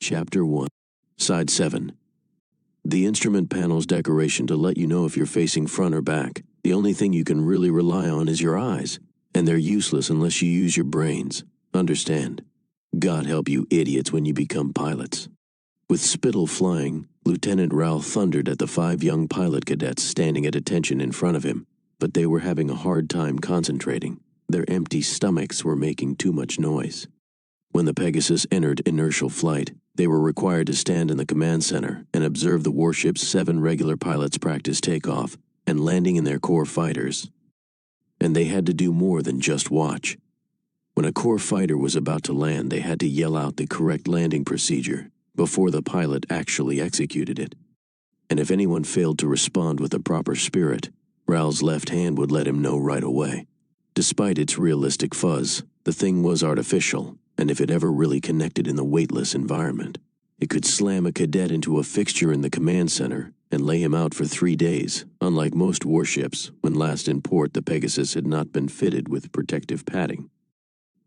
Chapter 1. Side 7. The instrument panel's decoration to let you know if you're facing front or back. The only thing you can really rely on is your eyes, and they're useless unless you use your brains. Understand? God help you idiots when you become pilots. With spittle flying, Lieutenant Raoul thundered at the 5 young pilot cadets standing at attention in front of him, but they were having a hard time concentrating. Their empty stomachs were making too much noise. When the Pegasus entered inertial flight, they were required to stand in the command center and observe the warship's 7 regular pilots practice takeoff and landing in their core fighters. And they had to do more than just watch. When a core fighter was about to land, they had to yell out the correct landing procedure before the pilot actually executed it. And if anyone failed to respond with the proper spirit, Raoul's left hand would let him know right away. Despite its realistic fuzz, the thing was artificial, and if it ever really connected in the weightless environment, it could slam a cadet into a fixture in the command center and lay him out for 3 days. Unlike most warships, when last in port the Pegasus had not been fitted with protective padding.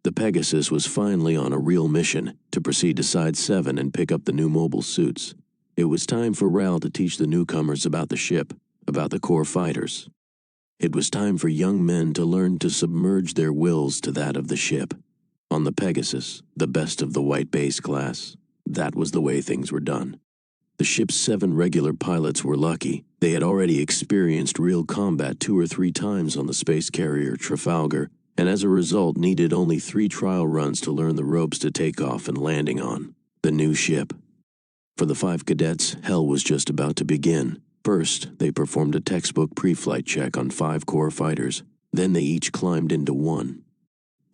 The Pegasus was finally on a real mission to proceed to Side 7 and pick up the new mobile suits. It was time for Raoul to teach the newcomers about the ship, about the core fighters. It was time for young men to learn to submerge their wills to that of the ship. On the Pegasus, the best of the white base class, that was the way things were done. The ship's 7 regular pilots were lucky. They had already experienced real combat 2 or 3 times on the space carrier Trafalgar, and as a result needed only 3 trial runs to learn the ropes to take off and landing on the new ship. For the 5 cadets, hell was just about to begin. First, they performed a textbook pre-flight check on 5 core fighters. Then they each climbed into one.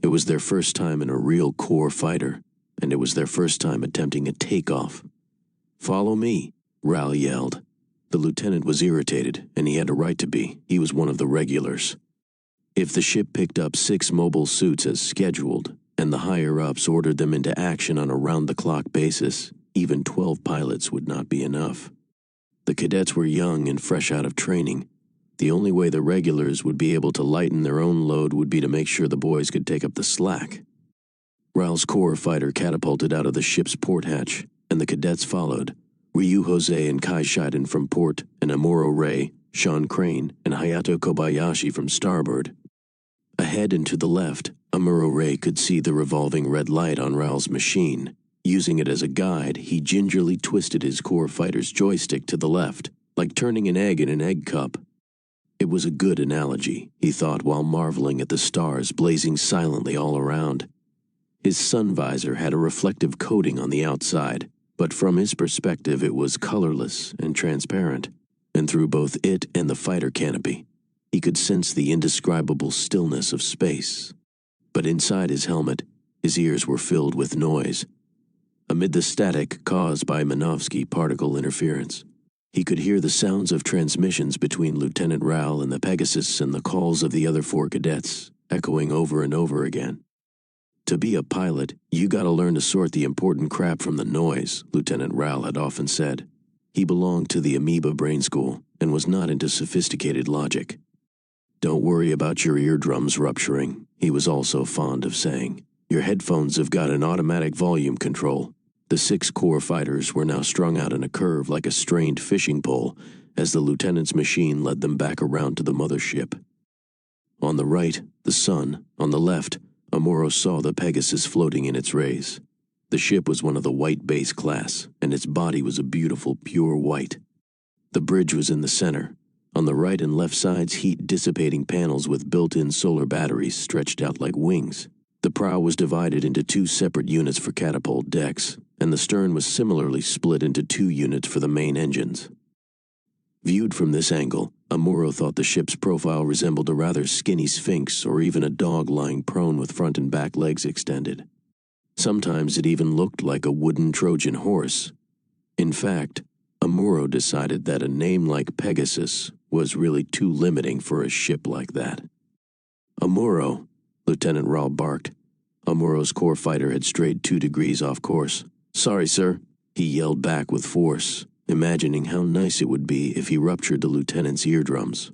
It was their first time in a real core fighter, and it was their first time attempting a takeoff. "Follow me," Raoul yelled. The lieutenant was irritated, and he had a right to be. He was one of the regulars. If the ship picked up 6 mobile suits as scheduled, and the higher-ups ordered them into action on a round-the-clock basis, even 12 pilots would not be enough. The cadets were young and fresh out of training. The only way the regulars would be able to lighten their own load would be to make sure the boys could take up the slack. Raoul's core fighter catapulted out of the ship's port hatch, and the cadets followed. Ryu Jose and Kai Shiden from port, and Amuro Ray, Sean Crane, and Hayato Kobayashi from starboard. Ahead and to the left, Amuro Ray could see the revolving red light on Raoul's machine. Using it as a guide, he gingerly twisted his core fighter's joystick to the left, like turning an egg in an egg cup. It was a good analogy, he thought while marveling at the stars blazing silently all around. His sun visor had a reflective coating on the outside, but from his perspective it was colorless and transparent, and through both it and the fighter canopy, he could sense the indescribable stillness of space. But inside his helmet, his ears were filled with noise. Amid the static caused by Minovsky particle interference, he could hear the sounds of transmissions between Lieutenant Raoul and the Pegasus and the calls of the other 4 cadets, echoing over and over again. "To be a pilot, you gotta learn to sort the important crap from the noise," Lieutenant Raoul had often said. He belonged to the Amoeba Brain School and was not into sophisticated logic. "Don't worry about your eardrums rupturing," he was also fond of saying. "Your headphones have got an automatic volume control." The 6 core fighters were now strung out in a curve like a strained fishing pole as the lieutenant's machine led them back around to the mothership. On the right, the sun. On the left, Amuro saw the Pegasus floating in its rays. The ship was one of the white base class, and its body was a beautiful, pure white. The bridge was in the center. On the right and left sides, heat-dissipating panels with built-in solar batteries stretched out like wings. The prow was divided into 2 separate units for catapult decks, and the stern was similarly split into 2 units for the main engines. Viewed from this angle, Amuro thought the ship's profile resembled a rather skinny sphinx or even a dog lying prone with front and back legs extended. Sometimes it even looked like a wooden Trojan horse. In fact, Amuro decided that a name like Pegasus was really too limiting for a ship like that. "Amuro," Lieutenant Raoul barked. Amuro's core fighter had strayed 2 degrees off course. "Sorry, sir," he yelled back with force, imagining how nice it would be if he ruptured the lieutenant's eardrums.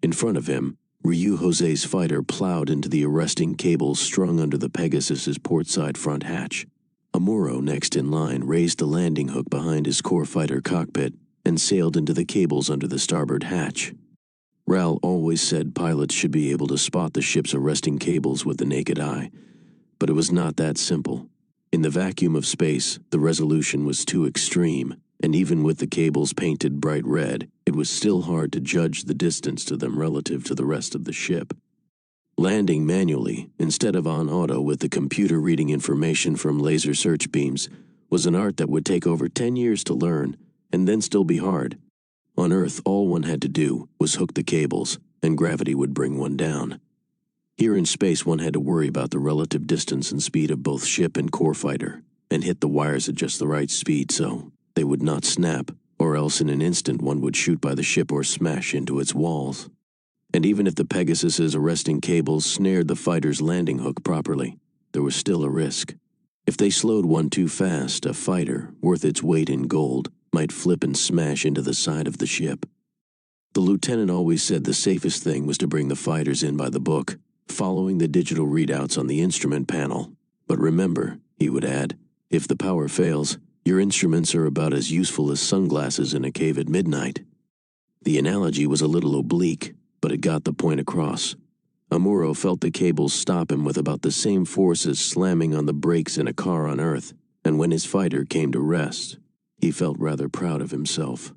In front of him, Ryu Jose's fighter plowed into the arresting cables strung under the Pegasus's portside front hatch. Amuro, next in line, raised the landing hook behind his core fighter cockpit and sailed into the cables under the starboard hatch. Ral always said pilots should be able to spot the ship's arresting cables with the naked eye, but it was not that simple. In the vacuum of space, the resolution was too extreme, and even with the cables painted bright red, it was still hard to judge the distance to them relative to the rest of the ship. Landing manually, instead of on auto with the computer reading information from laser search beams, was an art that would take over 10 years to learn, and then still be hard. On Earth, all one had to do was hook the cables, and gravity would bring one down. Here in space, one had to worry about the relative distance and speed of both ship and core fighter, and hit the wires at just the right speed so they would not snap, or else in an instant one would shoot by the ship or smash into its walls. And even if the Pegasus's arresting cables snared the fighter's landing hook properly, there was still a risk. If they slowed one too fast, a fighter, worth its weight in gold, might flip and smash into the side of the ship. The lieutenant always said the safest thing was to bring the fighters in by the book, following the digital readouts on the instrument panel. But remember, he would add, if the power fails, your instruments are about as useful as sunglasses in a cave at midnight. The analogy was a little oblique, but it got the point across. Amuro felt the cables stop him with about the same force as slamming on the brakes in a car on Earth, and when his fighter came to rest, he felt rather proud of himself.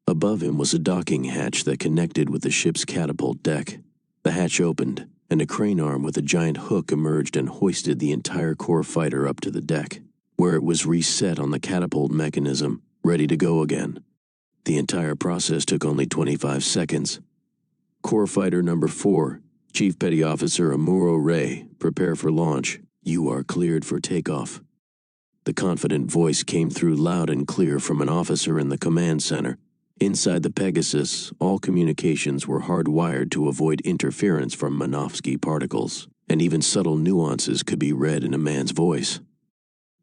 Above him was a docking hatch that connected with the ship's catapult deck. The hatch opened, and a crane arm with a giant hook emerged and hoisted the entire core fighter up to the deck, where it was reset on the catapult mechanism, ready to go again. The entire process took only 25 seconds. Core Fighter Number 4, Chief Petty Officer Amuro Ray, prepare for launch. You are cleared for takeoff. The confident voice came through loud and clear from an officer in the command center. Inside the Pegasus, all communications were hardwired to avoid interference from Minovsky particles, and even subtle nuances could be read in a man's voice.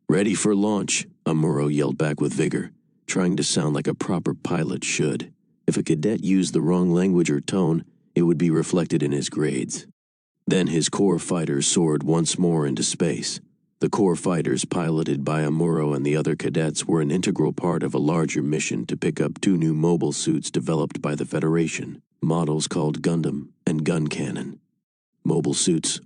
Ready for launch, Amuro yelled back with vigor, trying to sound like a proper pilot should. If a cadet used the wrong language or tone, it would be reflected in his grades. Then his core fighters soared once more into space. The core fighters, piloted by Amuro and the other cadets, were an integral part of a larger mission to pick up 2 new mobile suits developed by the Federation, models called Gundam and Gun Cannon. Mobile suit,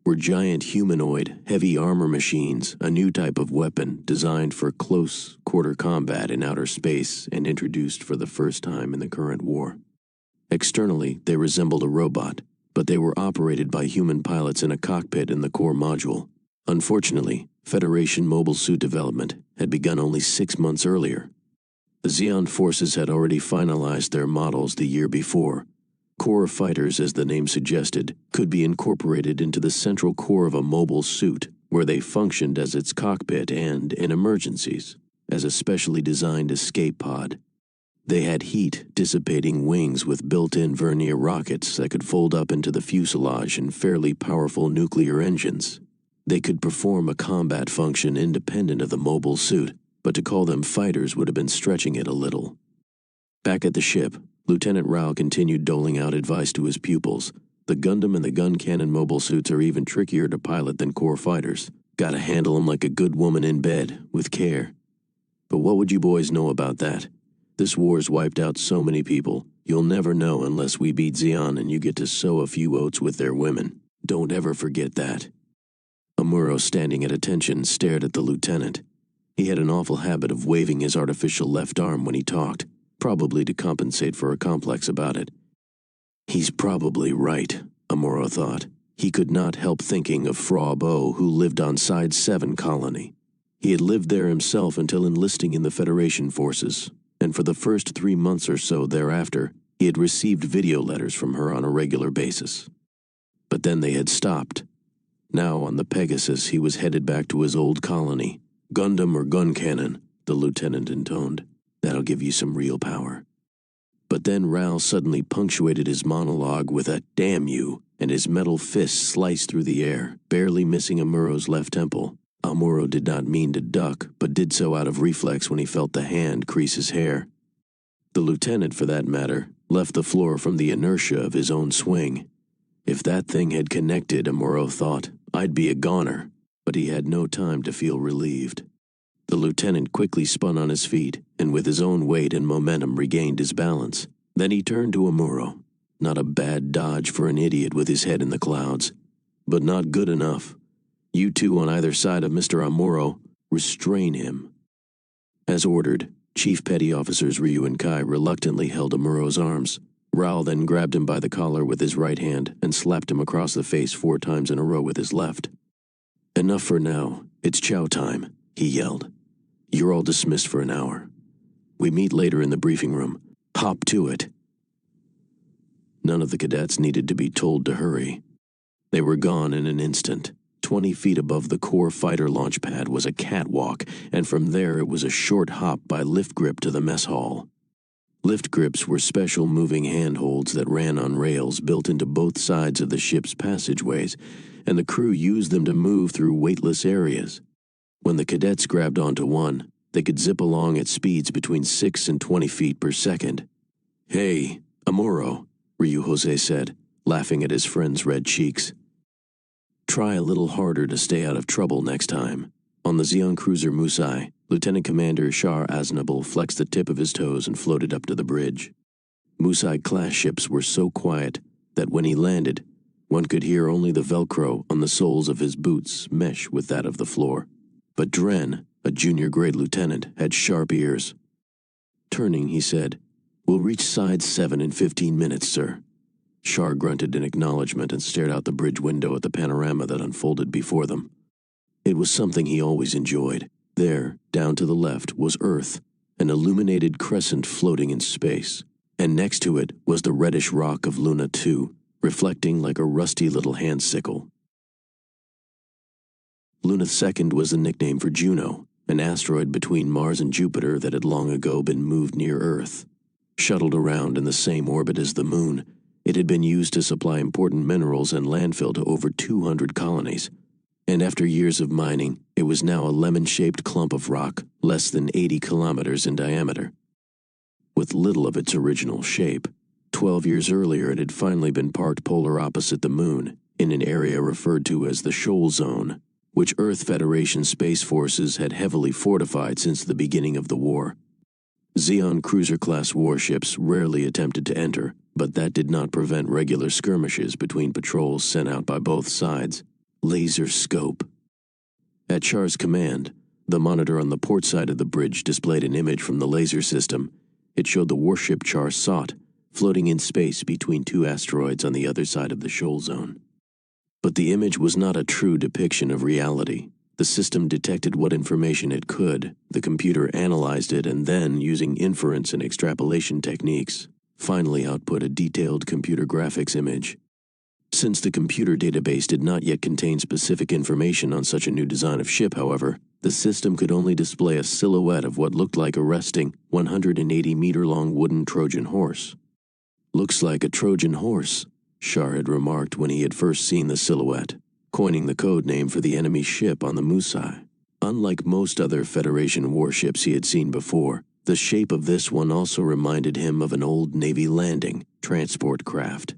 were giant humanoid, heavy armor machines, a new type of weapon designed for close quarter combat in outer space and introduced for the first time in the current war. Externally, they resembled a robot, but they were operated by human pilots in a cockpit in the core module. Unfortunately, Federation mobile suit development had begun only 6 months earlier. The Zeon forces had already finalized their models the year before. Core fighters, as the name suggested, could be incorporated into the central core of a mobile suit, where they functioned as its cockpit and, in emergencies, as a specially designed escape pod. They had heat-dissipating wings with built-in vernier rockets that could fold up into the fuselage and fairly powerful nuclear engines. They could perform a combat function independent of the mobile suit, but to call them fighters would have been stretching it a little. Back at the ship, Lieutenant Rao continued doling out advice to his pupils. The Gundam and the Gun Cannon mobile suits are even trickier to pilot than core fighters. Gotta handle them like a good woman in bed, with care. But what would you boys know about that? This war's wiped out so many people, you'll never know unless we beat Zeon and you get to sow a few oats with their women. Don't ever forget that. Amuro, standing at attention, stared at the lieutenant. He had an awful habit of waving his artificial left arm when he talked, probably to compensate for a complex about it. He's probably right, Amuro thought. He could not help thinking of Fra Bo, who lived on Side 7 colony. He had lived there himself until enlisting in the Federation forces, and for the first 3 months or so thereafter, he had received video letters from her on a regular basis. But then they had stopped. Now on the Pegasus, he was headed back to his old colony. Gundam or Gun Cannon, the lieutenant intoned. That'll give you some real power. But then Ral suddenly punctuated his monologue with a "damn you," and his metal fist sliced through the air, barely missing Amuro's left temple. Amuro did not mean to duck, but did so out of reflex when he felt the hand crease his hair. The lieutenant, for that matter, left the floor from the inertia of his own swing. If that thing had connected, Amuro thought, I'd be a goner. but he had no time to feel relieved. The lieutenant quickly spun on his feet and with his own weight and momentum regained his balance. Then he turned to Amuro. Not a bad dodge for an idiot with his head in the clouds, but not good enough. You two on either side of Mr. Amuro, restrain him. As ordered, Chief Petty Officers Ryu and Kai reluctantly held Amuro's arms. Raoul then grabbed him by the collar with his right hand and slapped him across the face 4 times in a row with his left. Enough for now. It's chow time, he yelled. You're all dismissed for an hour. We meet later in the briefing room. Hop to it. None of the cadets needed to be told to hurry. They were gone in an instant. 20 feet above the core fighter launch pad was a catwalk, and from there it was a short hop by lift grip to the mess hall. Lift grips were special moving handholds that ran on rails built into both sides of the ship's passageways, and the crew used them to move through weightless areas. When the cadets grabbed onto one, they could zip along at speeds between 6 and 20 feet per second. Hey, Amuro, Ryu Jose said, laughing at his friend's red cheeks. Try a little harder to stay out of trouble next time. On the Zeon cruiser Musai, Lieutenant Commander Char Aznable flexed the tip of his toes and floated up to the bridge. Musai-class ships were so quiet that when he landed, one could hear only the Velcro on the soles of his boots mesh with that of the floor. But Dren, a junior-grade lieutenant, had sharp ears. Turning, he said, We'll reach side 7 in 15 minutes, sir. Char grunted in acknowledgement and stared out the bridge window at the panorama that unfolded before them. It was something he always enjoyed. There, down to the left, was Earth, an illuminated crescent floating in space, and next to it was the reddish rock of Luna 2, reflecting like a rusty little hand sickle. Luna 2 was the nickname for Juno, an asteroid between Mars and Jupiter that had long ago been moved near Earth. Shuttled around in the same orbit as the Moon, it had been used to supply important minerals and landfill to over 200 colonies, and after years of mining, it was now a lemon-shaped clump of rock less than 80 kilometers in diameter. With little of its original shape, 12 years earlier it had finally been parked polar opposite the Moon, in an area referred to as the Shoal Zone, which Earth Federation Space Forces had heavily fortified since the beginning of the war. Zeon cruiser-class warships rarely attempted to enter, but that did not prevent regular skirmishes between patrols sent out by both sides. Laser scope. At Char's command, the monitor on the port side of the bridge displayed an image from the laser system. It showed the warship Char sought, floating in space between 2 asteroids on the other side of the shoal zone. But the image was not a true depiction of reality. The system detected what information it could, the computer analyzed it, and then, using inference and extrapolation techniques, finally output a detailed computer graphics image. Since the computer database did not yet contain specific information on such a new design of ship, however, the system could only display a silhouette of what looked like a resting, 180-meter-long wooden Trojan horse. Looks like a Trojan horse, Char had remarked when he had first seen the silhouette, coining the code name for the enemy ship on the Musai. Unlike most other Federation warships he had seen before, the shape of this one also reminded him of an old Navy landing transport craft.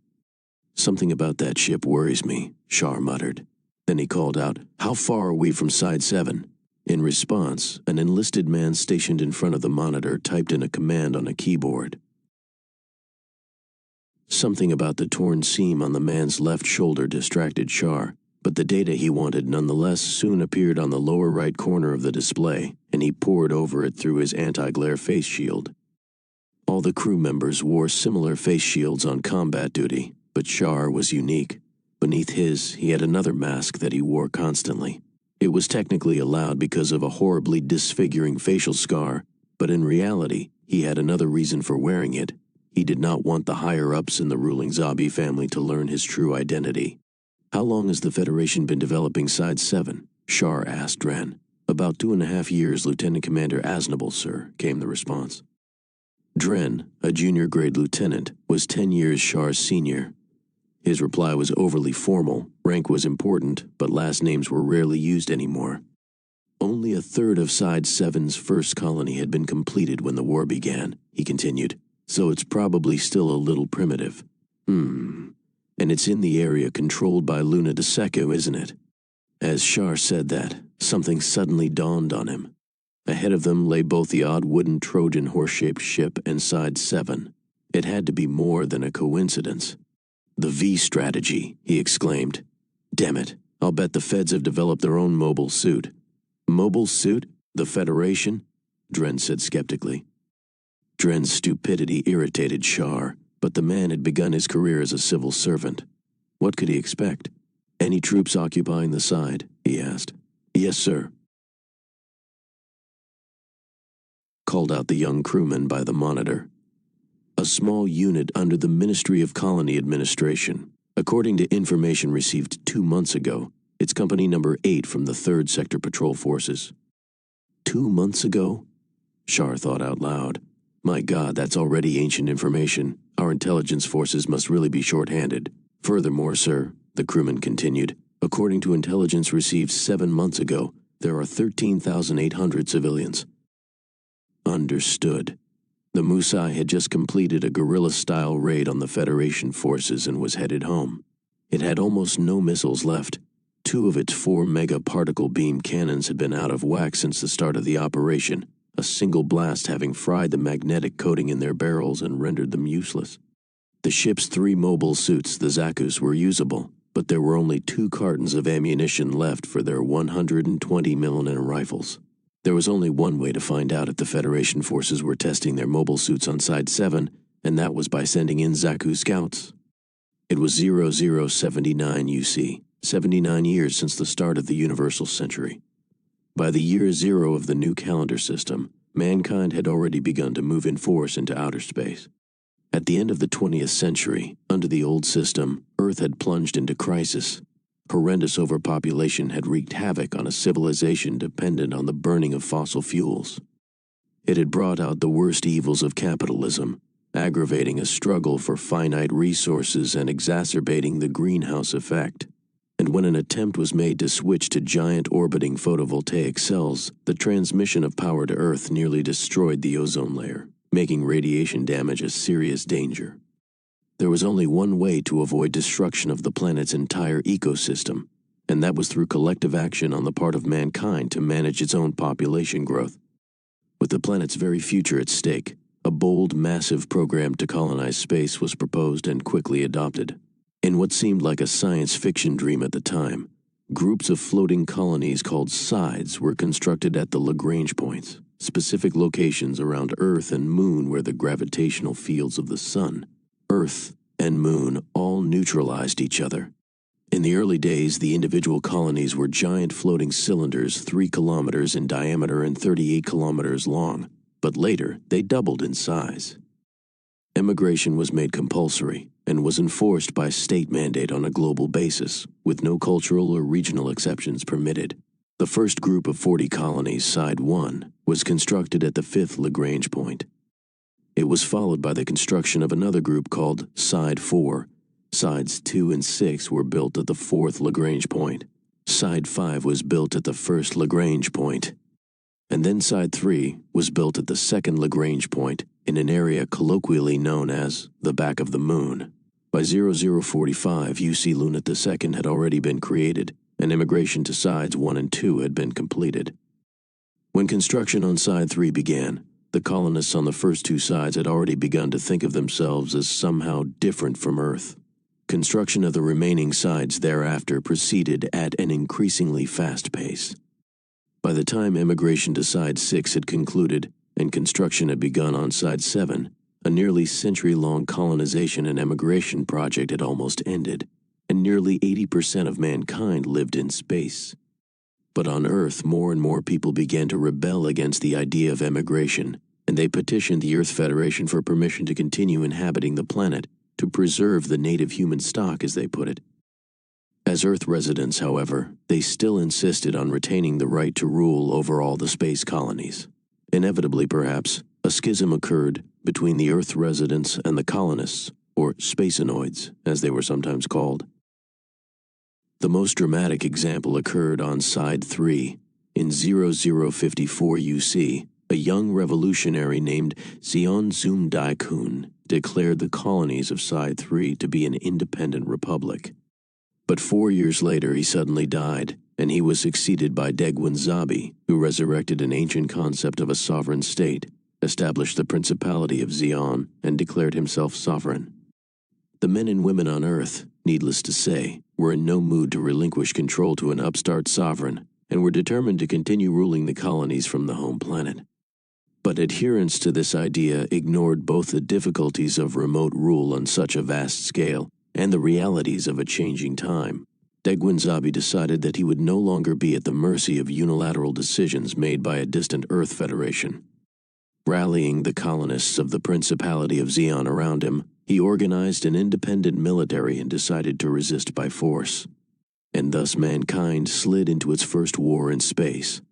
Something about that ship worries me, Char muttered. Then he called out, How far are we from Side 7? In response, an enlisted man stationed in front of the monitor typed in a command on a keyboard. Something about the torn seam on the man's left shoulder distracted Char, but the data he wanted nonetheless soon appeared on the lower right corner of the display, and he pored over it through his anti-glare face shield. All the crew members wore similar face shields on combat duty, but Char was unique. Beneath his, he had another mask that he wore constantly. It was technically allowed because of a horribly disfiguring facial scar, but in reality, he had another reason for wearing it. He did not want the higher-ups in the ruling Zabi family to learn his true identity. How long has the Federation been developing Side 7? Char asked Dren. About 2.5 years, Lieutenant Commander Aznable, sir, came the response. Dren, a junior-grade lieutenant, was 10 years Char's senior. His reply was overly formal, rank was important, but last names were rarely used anymore. Only a third of Side 7's first colony had been completed when the war began, he continued, so it's probably still a little primitive. And it's in the area controlled by Luna de Seco, isn't it? As Shar said that, something suddenly dawned on him. Ahead of them lay both the odd wooden Trojan horse-shaped ship and Side 7. It had to be more than a coincidence. "The V strategy," he exclaimed. "Damn it, I'll bet the feds have developed their own mobile suit." "Mobile suit? The Federation?" Dren said skeptically. Dren's stupidity irritated Shar, but the man had begun his career as a civil servant. What could he expect? "Any troops occupying the side?" he asked. "Yes, sir," called out the young crewman by the monitor. "A small unit under the Ministry of Colony Administration. According to information received 2 months ago, it's Company Number 8 from the 3rd Sector Patrol Forces." 2 months ago? Shar thought out loud. My God, that's already ancient information. Our intelligence forces must really be short-handed. "Furthermore, sir," the crewman continued, "according to intelligence received 7 months ago, there are 13,800 civilians." Understood. The Musai had just completed a guerrilla-style raid on the Federation forces and was headed home. It had almost no missiles left. 2 of its 4 mega-particle beam cannons had been out of whack since the start of the operation, a single blast having fried the magnetic coating in their barrels and rendered them useless. The ship's 3 mobile suits, the Zakus, were usable, but there were only 2 cartons of ammunition left for their 120mm rifles. There was only one way to find out if the Federation forces were testing their mobile suits on Side 7, and that was by sending in Zaku scouts. It was 0079 UC, 79 years since the start of the Universal Century. By the year 0 of the new calendar system, mankind had already begun to move in force into outer space. At the end of the 20th century, under the old system, Earth had plunged into crisis. Horrendous overpopulation had wreaked havoc on a civilization dependent on the burning of fossil fuels. It had brought out the worst evils of capitalism, aggravating a struggle for finite resources and exacerbating the greenhouse effect. And when an attempt was made to switch to giant orbiting photovoltaic cells, the transmission of power to Earth nearly destroyed the ozone layer, making radiation damage a serious danger. There was only one way to avoid destruction of the planet's entire ecosystem, and that was through collective action on the part of mankind to manage its own population growth. With the planet's very future at stake, a bold, massive program to colonize space was proposed and quickly adopted. In what seemed like a science fiction dream at the time, groups of floating colonies called sides were constructed at the Lagrange points, specific locations around Earth and Moon where the gravitational fields of the Sun, Earth, and Moon all neutralized each other. In the early days, the individual colonies were giant floating cylinders 3 kilometers in diameter and 38 kilometers long, but later they doubled in size. Emigration was made compulsory and was enforced by state mandate on a global basis, with no cultural or regional exceptions permitted. The first group of 40 colonies, Side 1, was constructed at the 5th Lagrange point. It was followed by the construction of another group called Side 4. Sides 2 and 6 were built at the 4th Lagrange point. Side 5 was built at the 1st Lagrange point. And then Side 3 was built at the 2nd Lagrange point in an area colloquially known as the back of the Moon. By 0045, UC Lunat II had already been created, and immigration to Sides 1 and 2 had been completed. When construction on Side 3 began, the colonists on the first 2 sides had already begun to think of themselves as somehow different from Earth. Construction of the remaining sides thereafter proceeded at an increasingly fast pace. By the time immigration to Side 6 had concluded and construction had begun on Side 7, a nearly century-long colonization and emigration project had almost ended, and nearly 80% of mankind lived in space. But on Earth, more and more people began to rebel against the idea of emigration, and they petitioned the Earth Federation for permission to continue inhabiting the planet, to preserve the native human stock, as they put it. As Earth residents, however, they still insisted on retaining the right to rule over all the space colonies. Inevitably, perhaps, a schism occurred between the Earth residents and the colonists, or Spacenoids, as they were sometimes called. The most dramatic example occurred on Side 3. In 0054 UC, a young revolutionary named Xion Zum Daikun declared the colonies of Side 3 to be an independent republic. But 4 years later he suddenly died, and he was succeeded by Degwin Zabi, who resurrected an ancient concept of a sovereign state, established the Principality of Xi'an, and declared himself sovereign. The men and women on Earth, needless to say, were in no mood to relinquish control to an upstart sovereign, and were determined to continue ruling the colonies from the home planet. But adherence to this idea ignored both the difficulties of remote rule on such a vast scale and the realities of a changing time. Degwin Zabi decided that he would no longer be at the mercy of unilateral decisions made by a distant Earth Federation. Rallying the colonists of the Principality of Xi'an around him, he organized an independent military and decided to resist by force. And thus mankind slid into its first war in space.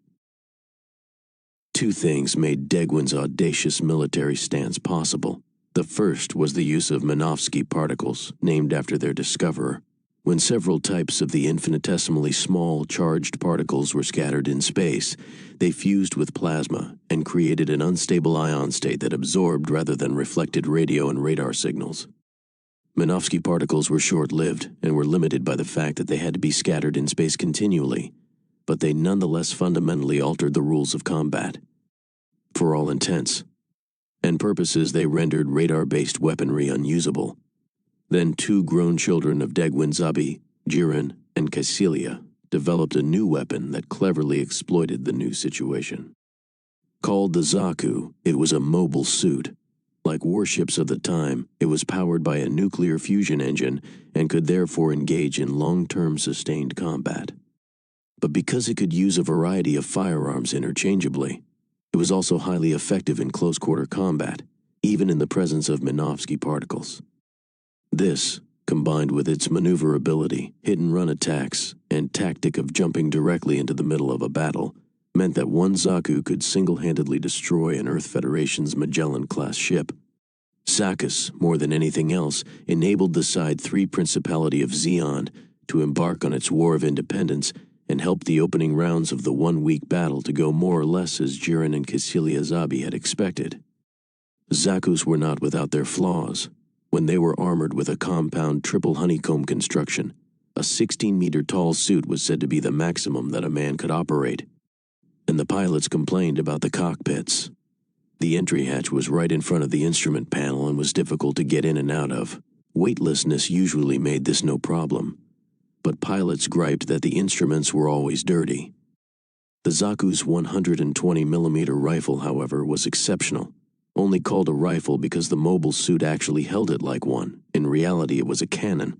Two things made Degwin's audacious military stance possible. The first was the use of Minovsky particles, named after their discoverer. When several types of the infinitesimally small charged particles were scattered in space, they fused with plasma and created an unstable ion state that absorbed rather than reflected radio and radar signals. Minovsky particles were short-lived and were limited by the fact that they had to be scattered in space continually, but they nonetheless fundamentally altered the rules of combat. For all intents and purposes, they rendered radar-based weaponry unusable. Then two grown children of Degwin Zabi, Jiren and Caecilia, developed a new weapon that cleverly exploited the new situation. Called the Zaku, it was a mobile suit. Like warships of the time, it was powered by a nuclear fusion engine and could therefore engage in long-term sustained combat. But because it could use a variety of firearms interchangeably, it was also highly effective in close-quarter combat, even in the presence of Minovsky particles. This, combined with its maneuverability, hit-and-run attacks, and tactic of jumping directly into the middle of a battle, meant that one Zaku could single-handedly destroy an Earth Federation's Magellan-class ship. Sakis, more than anything else, enabled the Side 3 Principality of Xi'an to embark on its War of Independence and helped the opening rounds of the one-week battle to go more or less as Jiren and Caecilia Zabi had expected. Zakus were not without their flaws. When they were armored with a compound triple honeycomb construction, a 16-meter-tall suit was said to be the maximum that a man could operate. And the pilots complained about the cockpits. The entry hatch was right in front of the instrument panel and was difficult to get in and out of. Weightlessness usually made this no problem, but pilots griped that the instruments were always dirty. The Zaku's 120mm rifle, however, was exceptional. Only called a rifle because the mobile suit actually held it like one. In reality, it was a cannon.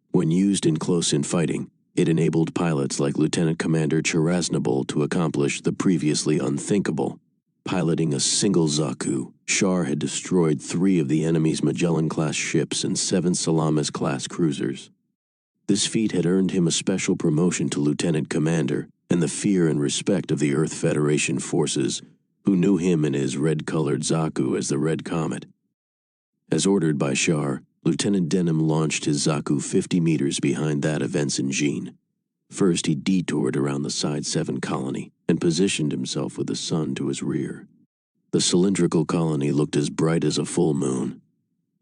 When used in close-in fighting, it enabled pilots like Lieutenant Commander Cheraznable to accomplish the previously unthinkable. Piloting a single Zaku, Char had destroyed 3 of the enemy's Magellan-class ships and 7 Salamis-class cruisers. This feat had earned him a special promotion to Lieutenant Commander and the fear and respect of the Earth Federation forces, who knew him and his red-colored Zaku as the Red Comet. As ordered by Char, Lieutenant Denham launched his Zaku 50 meters behind that of Ensign Jean. First, he detoured around the Side 7 colony and positioned himself with the sun to his rear. The cylindrical colony looked as bright as a full moon.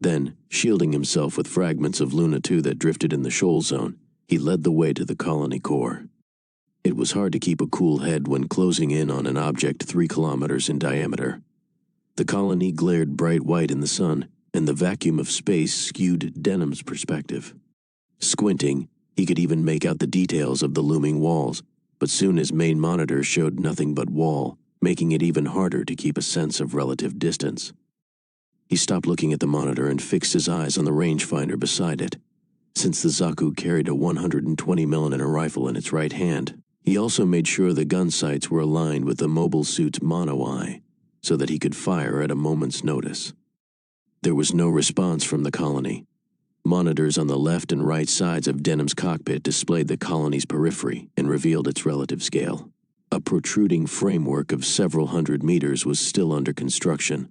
Then, shielding himself with fragments of Luna 2 that drifted in the shoal zone, he led the way to the colony core. It was hard to keep a cool head when closing in on an object 3 kilometers in diameter. The colony glared bright white in the sun, and the vacuum of space skewed Denham's perspective. Squinting, he could even make out the details of the looming walls, but soon his main monitor showed nothing but wall, making it even harder to keep a sense of relative distance. He stopped looking at the monitor and fixed his eyes on the rangefinder beside it. Since the Zaku carried a 120mm rifle in its right hand, he also made sure the gun sights were aligned with the mobile suit's mono-eye, so that he could fire at a moment's notice. There was no response from the colony. Monitors on the left and right sides of Denham's cockpit displayed the colony's periphery and revealed its relative scale. A protruding framework of several hundred meters was still under construction.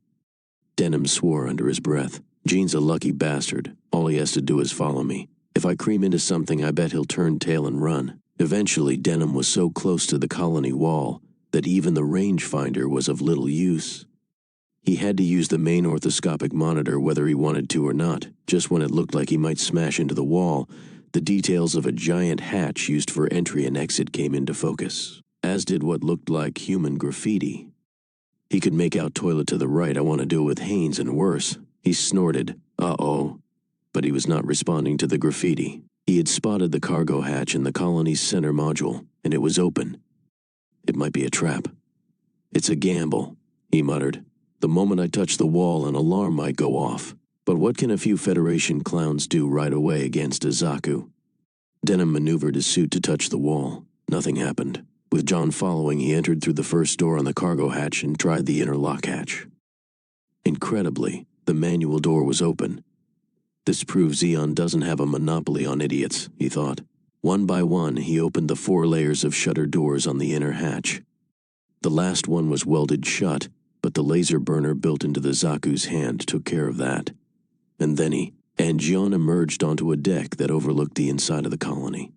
Denham swore under his breath. "Gene's a lucky bastard. All he has to do is follow me. If I cream into something, I bet he'll turn tail and run." Eventually, Denham was so close to the colony wall that even the rangefinder was of little use. He had to use the main orthoscopic monitor whether he wanted to or not. Just when it looked like he might smash into the wall, The details of a giant hatch used for entry and exit came into focus, as did what looked like human graffiti. He could make out toilet to the right. I want to do it with Haynes and worse. He snorted, uh-oh, but he was not responding to the graffiti. He had spotted the cargo hatch in the colony's center module, and it was open. It might be a trap. It's a gamble, he muttered. The moment I touch the wall, an alarm might go off. But what can a few Federation clowns do right away against a Zaku? Denham maneuvered his suit to touch the wall. Nothing happened. With John following, he entered through the first door on the cargo hatch and tried the inner lock hatch. Incredibly, the manual door was open. This proves Zeon doesn't have a monopoly on idiots, he thought. One by one, he opened the 4 layers of shutter doors on the inner hatch. The last one was welded shut, but the laser burner built into the Zaku's hand took care of that. And then he and John emerged onto a deck that overlooked the inside of the colony.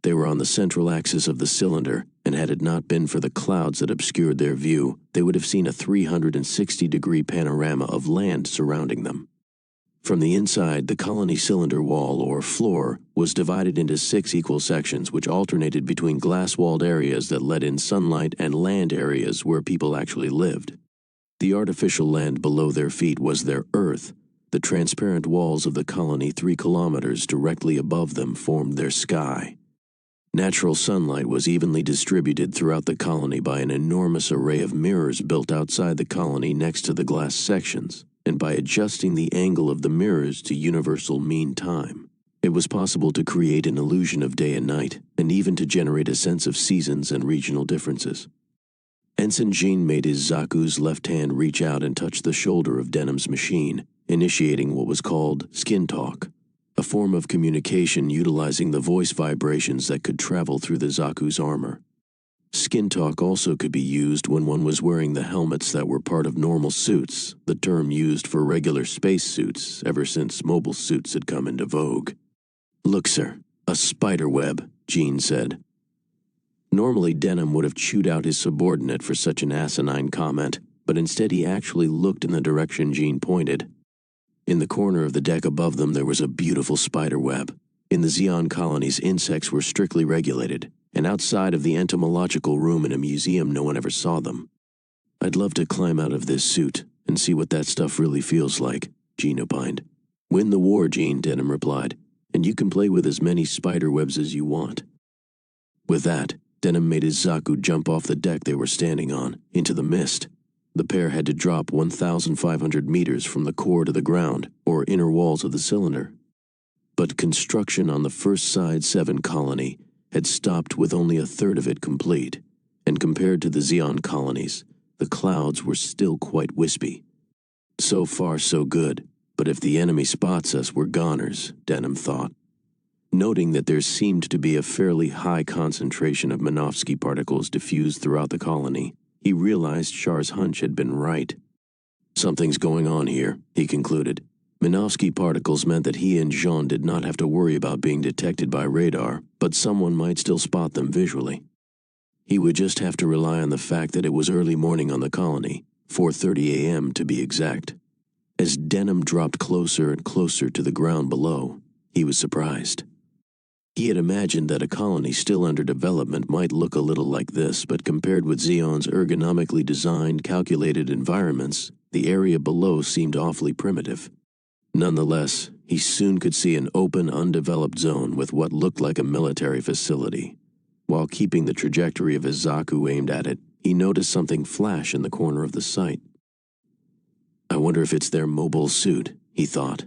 They were on the central axis of the cylinder, and had it not been for the clouds that obscured their view, they would have seen a 360-degree panorama of land surrounding them. From the inside, the colony cylinder wall, or floor, was divided into 6 equal sections which alternated between glass-walled areas that let in sunlight and land areas where people actually lived. The artificial land below their feet was their Earth. The transparent walls of the colony 3 kilometers directly above them formed their sky. Natural sunlight was evenly distributed throughout the colony by an enormous array of mirrors built outside the colony next to the glass sections, and by adjusting the angle of the mirrors to universal mean time. It was possible to create an illusion of day and night, and even to generate a sense of seasons and regional differences. Ensign Jean made his Zaku's left hand reach out and touch the shoulder of Denham's machine, initiating what was called skin talk, a form of communication utilizing the voice vibrations that could travel through the Zaku's armor. Skin talk also could be used when one was wearing the helmets that were part of normal suits, the term used for regular space suits ever since mobile suits had come into vogue. "Look, sir, a spider web," Jean said. Normally, Denham would have chewed out his subordinate for such an asinine comment, but instead he actually looked in the direction Jean pointed. In the corner of the deck above them there was a beautiful spider web. In the Zeon colonies, insects were strictly regulated, and outside of the entomological room in a museum no one ever saw them. "I'd love to climb out of this suit and see what that stuff really feels like," Jean opined. "Win the war, Jean," Denham replied, "and you can play with as many spider webs as you want." With that, Denham made his Zaku jump off the deck they were standing on, into the mist. The pair had to drop 1,500 meters from the core to the ground, or inner walls of the cylinder. But construction on the first Side 7 colony had stopped with only a third of it complete, and compared to the Zeon colonies, the clouds were still quite wispy. So far so good, but if the enemy spots us, we're goners, Denham thought. Noting that there seemed to be a fairly high concentration of Minovsky particles diffused throughout the colony, he realized Char's hunch had been right. Something's going on here, he concluded. Minovsky particles meant that he and Jean did not have to worry about being detected by radar, but someone might still spot them visually. He would just have to rely on the fact that it was early morning on the colony, 4:30 a.m. to be exact. As Denham dropped closer and closer to the ground below, he was surprised. He had imagined that a colony still under development might look a little like this, but compared with Zeon's ergonomically designed, calculated environments, the area below seemed awfully primitive. Nonetheless, he soon could see an open, undeveloped zone with what looked like a military facility. While keeping the trajectory of his Zaku aimed at it, he noticed something flash in the corner of the site. I wonder if it's their mobile suit, he thought.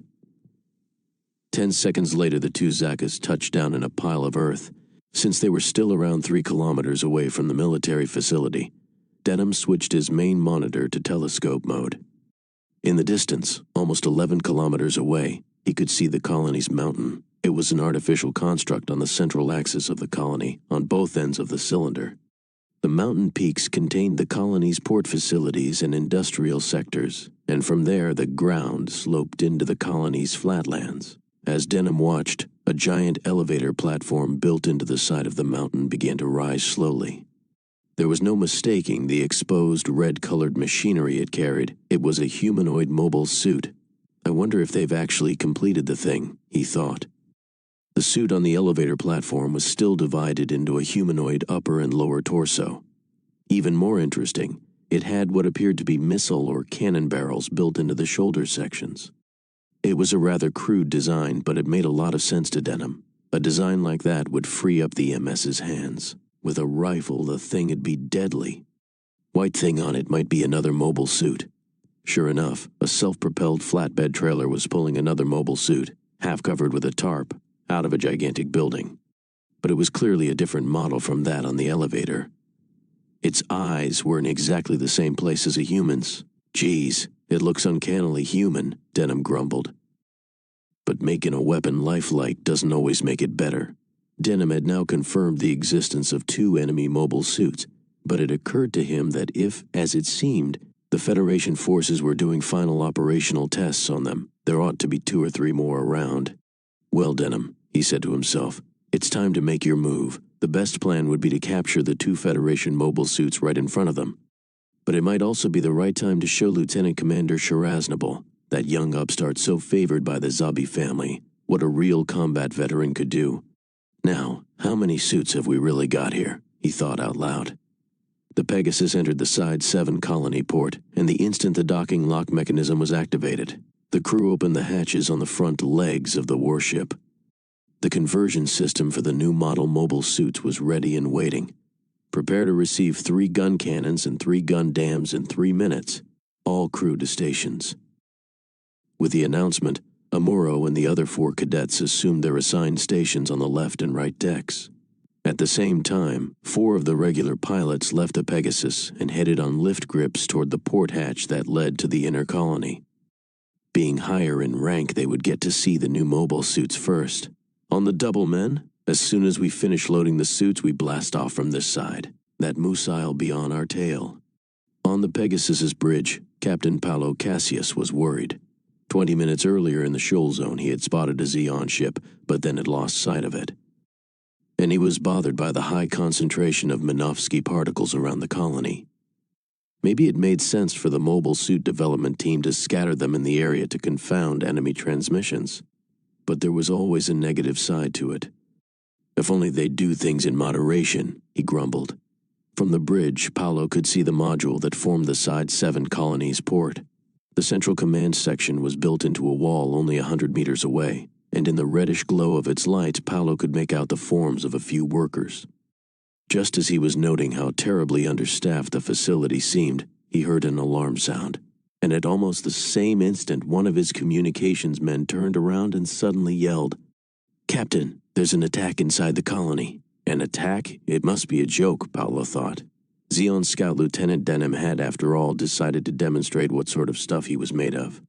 10 seconds later, the two Zakas touched down in a pile of earth. Since they were still around 3 kilometers away from the military facility, Denham switched his main monitor to telescope mode. In the distance, almost 11 kilometers away, he could see the colony's mountain. It was an artificial construct on the central axis of the colony, on both ends of the cylinder. The mountain peaks contained the colony's port facilities and industrial sectors, and from there the ground sloped into the colony's flatlands. As Denham watched, a giant elevator platform built into the side of the mountain began to rise slowly. There was no mistaking the exposed red-colored machinery it carried. It was a humanoid mobile suit. I wonder if they've actually completed the thing, he thought. The suit on the elevator platform was still divided into a humanoid upper and lower torso. Even more interesting, it had what appeared to be missile or cannon barrels built into the shoulder sections. It was a rather crude design, but it made a lot of sense to Denham. A design like that would free up the MS's hands. With a rifle, the thing'd be deadly. White thing on it might be another mobile suit. Sure enough, a self-propelled flatbed trailer was pulling another mobile suit, half covered with a tarp, out of a gigantic building. But it was clearly a different model from that on the elevator. Its eyes were in exactly the same place as a human's. Geez, it looks uncannily human, Denham grumbled. But making a weapon lifelike doesn't always make it better. Denham had now confirmed the existence of 2 enemy mobile suits, but it occurred to him that if, as it seemed, the Federation forces were doing final operational tests on them, there ought to be 2 or 3 more around. Well, Denham, he said to himself, it's time to make your move. The best plan would be to capture the 2 Federation mobile suits right in front of them. But it might also be the right time to show Lieutenant Commander Sharaznable, that young upstart so favored by the Zabi family, what a real combat veteran could do. Now, how many suits have we really got here? He thought out loud. The Pegasus entered the Side 7 colony port, and the instant the docking lock mechanism was activated, the crew opened the hatches on the front legs of the warship. The conversion system for the new model mobile suits was ready and waiting. Prepare to receive 3 gun cannons and 3 gun dams in 3 minutes. All crew to stations. With the announcement, Amuro and the other 4 cadets assumed their assigned stations on the left and right decks. At the same time, 4 of the regular pilots left the Pegasus and headed on lift grips toward the port hatch that led to the inner colony. Being higher in rank, they would get to see the new mobile suits first. On the double, men. As soon as we finish loading the suits, we blast off from this side. That Musa'll be on our tail. On the Pegasus's bridge, Captain Paolo Cassius was worried. 20 minutes earlier in the shoal zone, he had spotted a Zeon ship, but then had lost sight of it. And he was bothered by the high concentration of Minovsky particles around the colony. Maybe it made sense for the mobile suit development team to scatter them in the area to confound enemy transmissions. But there was always a negative side to it. If only they'd do things in moderation, he grumbled. From the bridge, Paolo could see the module that formed the Side 7 colony's port. The central command section was built into a wall only 100 meters away, and in the reddish glow of its lights, Paolo could make out the forms of a few workers. Just as he was noting how terribly understaffed the facility seemed, he heard an alarm sound, and at almost the same instant, one of his communications men turned around and suddenly yelled, "Captain, there's an attack inside the colony." An attack? It must be a joke, Paolo thought. Zeon Scout Lieutenant Denham had, after all, decided to demonstrate what sort of stuff he was made of.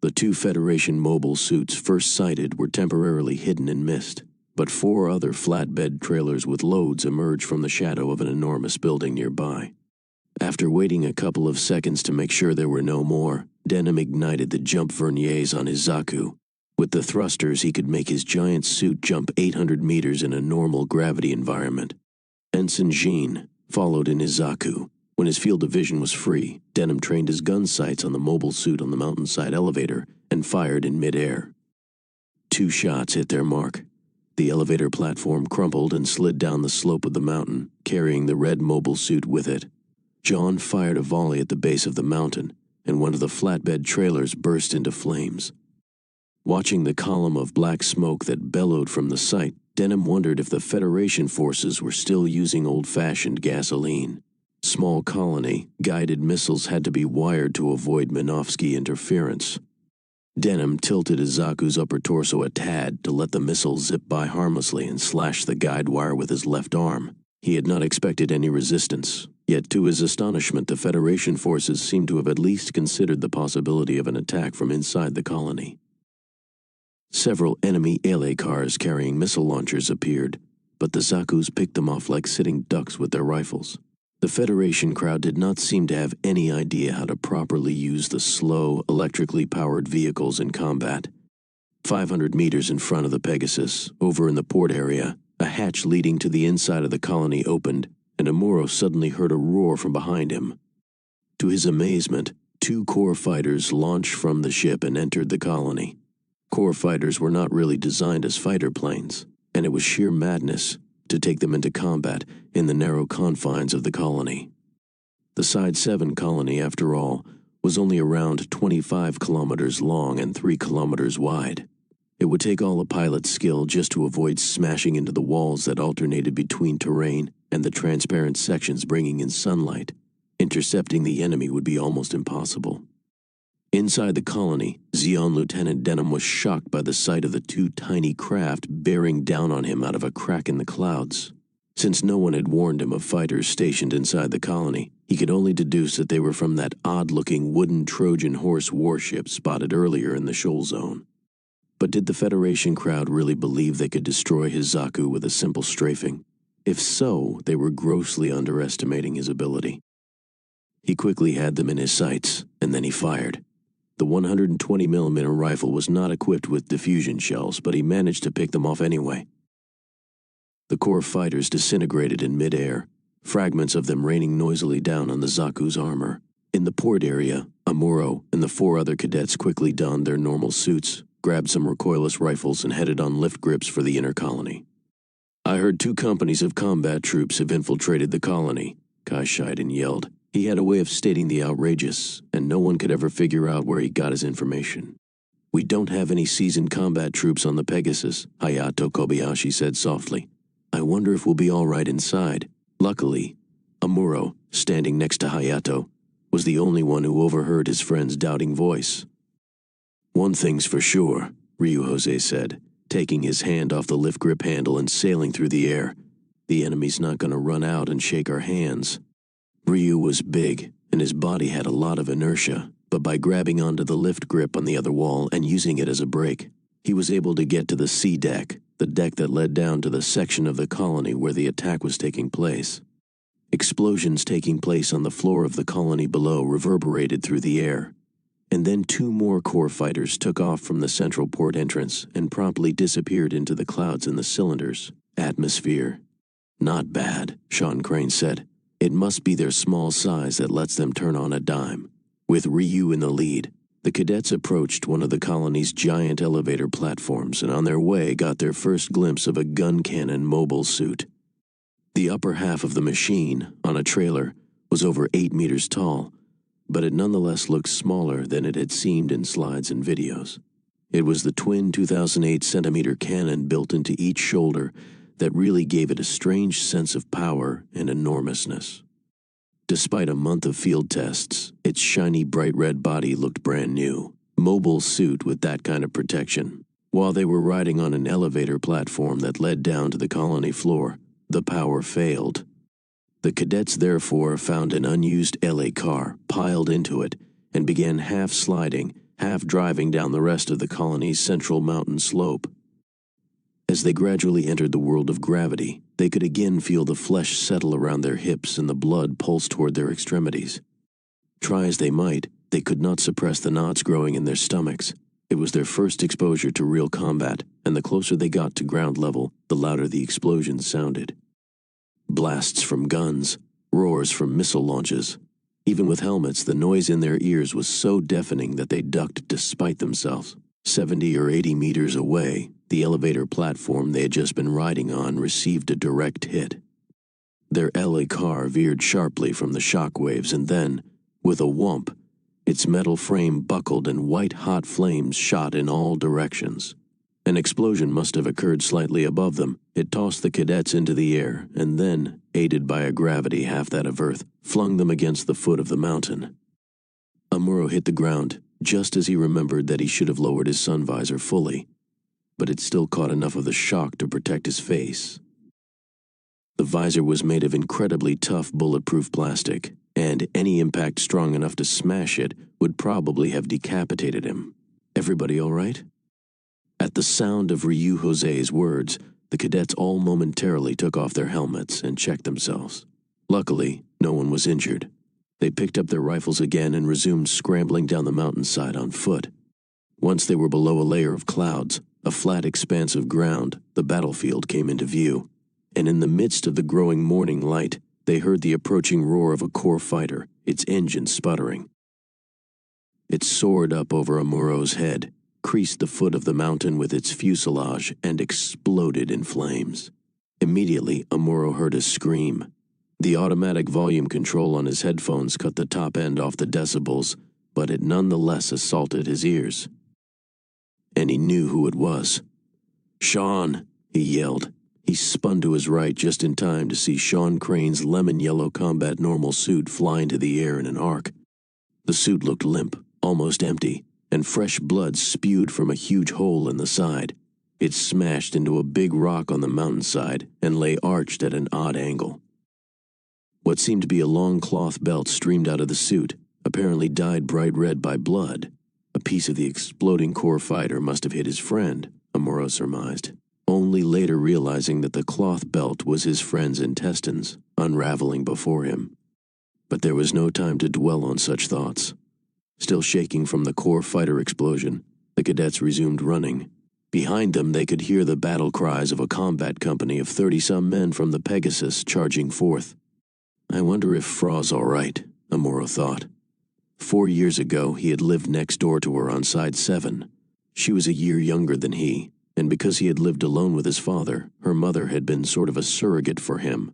The 2 Federation mobile suits first sighted were temporarily hidden in mist, but 4 other flatbed trailers with loads emerged from the shadow of an enormous building nearby. After waiting a couple of seconds to make sure there were no more, Denham ignited the jump verniers on his Zaku. With the thrusters, he could make his giant suit jump 800 meters in a normal gravity environment. Ensign Jean followed in his Zaku. When his field of vision was free, Denham trained his gun sights on the mobile suit on the mountainside elevator and fired in midair. 2 shots hit their mark. The elevator platform crumpled and slid down the slope of the mountain, carrying the red mobile suit with it. John fired a volley at the base of the mountain, and one of the flatbed trailers burst into flames. Watching the column of black smoke that bellowed from the site, Denham wondered if the Federation forces were still using old-fashioned gasoline. Small colony, guided missiles had to be wired to avoid Minovsky interference. Denham tilted his Zaku's upper torso a tad to let the missile zip by harmlessly and slash the guide wire with his left arm. He had not expected any resistance, yet to his astonishment the Federation forces seemed to have at least considered the possibility of an attack from inside the colony. Several enemy LA cars carrying missile launchers appeared, but the Zakus picked them off like sitting ducks with their rifles. The Federation crowd did not seem to have any idea how to properly use the slow, electrically powered vehicles in combat. 500 meters in front of the Pegasus, over in the port area, a hatch leading to the inside of the colony opened, and Amuro suddenly heard a roar from behind him. To his amazement, 2 core fighters launched from the ship and entered the colony. Core fighters were not really designed as fighter planes, and it was sheer madness to take them into combat in the narrow confines of the colony. The Side 7 colony, after all, was only around 25 kilometers long and 3 kilometers wide. It would take all a pilot's skill just to avoid smashing into the walls that alternated between terrain and the transparent sections bringing in sunlight. Intercepting the enemy would be almost impossible. Inside the colony, Zeon Lieutenant Denham was shocked by the sight of the two tiny craft bearing down on him out of a crack in the clouds. Since no one had warned him of fighters stationed inside the colony, he could only deduce that they were from that odd-looking wooden Trojan horse warship spotted earlier in the shoal zone. But did the Federation crowd really believe they could destroy his Zaku with a simple strafing? If so, they were grossly underestimating his ability. He quickly had them in his sights, and then he fired. The 120mm rifle was not equipped with diffusion shells, but he managed to pick them off anyway. The core fighters disintegrated in mid-air, fragments of them raining noisily down on the Zaku's armor. In the port area, Amuro and the 4 other cadets quickly donned their normal suits, grabbed some recoilless rifles, and headed on lift grips for the inner colony. "I heard 2 companies of combat troops have infiltrated the colony," Kai Shiden yelled. He had a way of stating the outrageous, and no one could ever figure out where he got his information. "We don't have any seasoned combat troops on the Pegasus," Hayato Kobayashi said softly. "I wonder if we'll be all right inside." Luckily, Amuro, standing next to Hayato, was the only one who overheard his friend's doubting voice. "One thing's for sure," Ryuhose said, taking his hand off the lift grip handle and sailing through the air. "The enemy's not going to run out and shake our hands." Ryu was big, and his body had a lot of inertia, but by grabbing onto the lift grip on the other wall and using it as a brake, he was able to get to the C deck, the deck that led down to the section of the colony where the attack was taking place. Explosions taking place on the floor of the colony below reverberated through the air, and then 2 more core fighters took off from the central port entrance and promptly disappeared into the clouds in the cylinder's atmosphere. "Not bad," Sean Crane said. "It must be their small size that lets them turn on a dime." With Ryu in the lead, the cadets approached one of the colony's giant elevator platforms and on their way got their first glimpse of a gun cannon mobile suit. The upper half of the machine, on a trailer, was over 8 meters tall, but it nonetheless looked smaller than it had seemed in slides and videos. It was the twin 2008-centimeter cannon built into each shoulder that really gave it a strange sense of power and enormousness. Despite a month of field tests, its shiny bright red body looked brand new. Mobile suit with that kind of protection. While they were riding on an elevator platform that led down to the colony floor, the power failed. The cadets therefore found an unused LA car, piled into it, and began half sliding, half driving down the rest of the colony's central mountain slope. As they gradually entered the world of gravity, they could again feel the flesh settle around their hips and the blood pulse toward their extremities. Try as they might, they could not suppress the knots growing in their stomachs. It was their first exposure to real combat, and the closer they got to ground level, the louder the explosions sounded. Blasts from guns, roars from missile launches. Even with helmets, the noise in their ears was so deafening that they ducked despite themselves. 70 or 80 meters away, the elevator platform they had just been riding on received a direct hit. Their LA car veered sharply from the shock waves and then, with a whump, its metal frame buckled and white-hot flames shot in all directions. An explosion must have occurred slightly above them. It tossed the cadets into the air and then, aided by a gravity half that of Earth, flung them against the foot of the mountain. Amuro hit the ground just as he remembered that he should have lowered his sun visor fully, but it still caught enough of the shock to protect his face. The visor was made of incredibly tough bulletproof plastic, and any impact strong enough to smash it would probably have decapitated him. "Everybody all right?" At the sound of Ryuhose's words, the cadets all momentarily took off their helmets and checked themselves. Luckily, no one was injured. They picked up their rifles again and resumed scrambling down the mountainside on foot. Once they were below a layer of clouds, a flat expanse of ground, the battlefield came into view, and in the midst of the growing morning light, they heard the approaching roar of a core fighter, its engine sputtering. It soared up over Amuro's head, creased the foot of the mountain with its fuselage and exploded in flames. Immediately, Amuro heard a scream. The automatic volume control on his headphones cut the top end off the decibels, but it nonetheless assaulted his ears. And he knew who it was. "Sean!" he yelled. He spun to his right just in time to see Sean Crane's lemon-yellow combat normal suit fly into the air in an arc. The suit looked limp, almost empty, and fresh blood spewed from a huge hole in the side. It smashed into a big rock on the mountainside and lay arched at an odd angle. What seemed to be a long cloth belt streamed out of the suit, apparently dyed bright red by blood. A piece of the exploding core fighter must have hit his friend, Amuro surmised, only later realizing that the cloth belt was his friend's intestines, unraveling before him. But there was no time to dwell on such thoughts. Still shaking from the core fighter explosion, the cadets resumed running. Behind them they could hear the battle cries of a combat company of 30-some men from the Pegasus charging forth. I wonder if Fra's all right, Amuro thought. 4 years ago he had lived next door to her on Side 7. She was a year younger than he, and because he had lived alone with his father, her mother had been sort of a surrogate for him.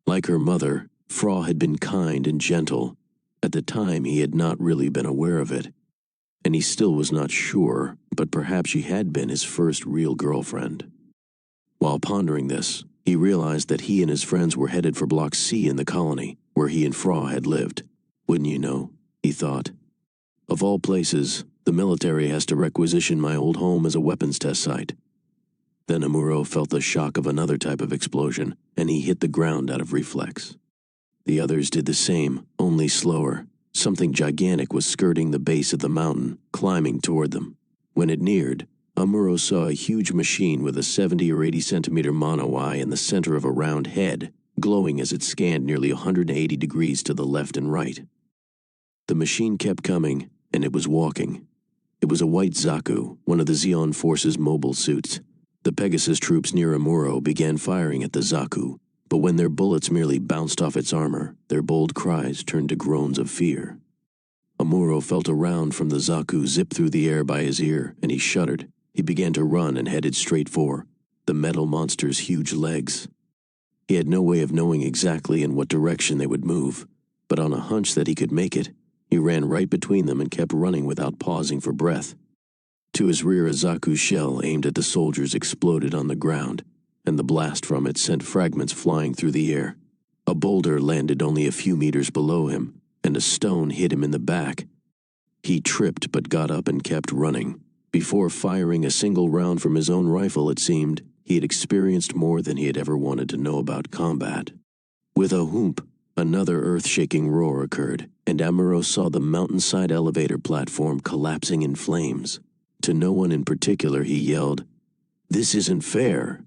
Like her mother, Fra had been kind and gentle. At the time he had not really been aware of it, and he still was not sure, but perhaps she had been his first real girlfriend. While pondering this, he realized that he and his friends were headed for Block C in the colony, where he and Fra had lived. Wouldn't you know, he thought. Of all places, the military has to requisition my old home as a weapons test site. Then Amuro felt the shock of another type of explosion, and he hit the ground out of reflex. The others did the same, only slower. Something gigantic was skirting the base of the mountain, climbing toward them. When it neared, Amuro saw a huge machine with a 70 or 80 centimeter mono eye in the center of a round head, glowing as it scanned nearly 180 degrees to the left and right. The machine kept coming, and it was walking. It was a white Zaku, one of the Zeon Force's mobile suits. The Pegasus troops near Amuro began firing at the Zaku, but when their bullets merely bounced off its armor, their bold cries turned to groans of fear. Amuro felt a round from the Zaku zip through the air by his ear, and he shuddered. He began to run and headed straight for the metal monster's huge legs. He had no way of knowing exactly in what direction they would move, but on a hunch that he could make it, he ran right between them and kept running without pausing for breath. To his rear, a Zaku shell aimed at the soldiers exploded on the ground, and the blast from it sent fragments flying through the air. A boulder landed only a few meters below him, and a stone hit him in the back. He tripped but got up and kept running. Before firing a single round from his own rifle, it seemed, he had experienced more than he had ever wanted to know about combat. With a whoop, another earth-shaking roar occurred, and Amuro saw the mountainside elevator platform collapsing in flames. To no one in particular, he yelled, "This isn't fair!"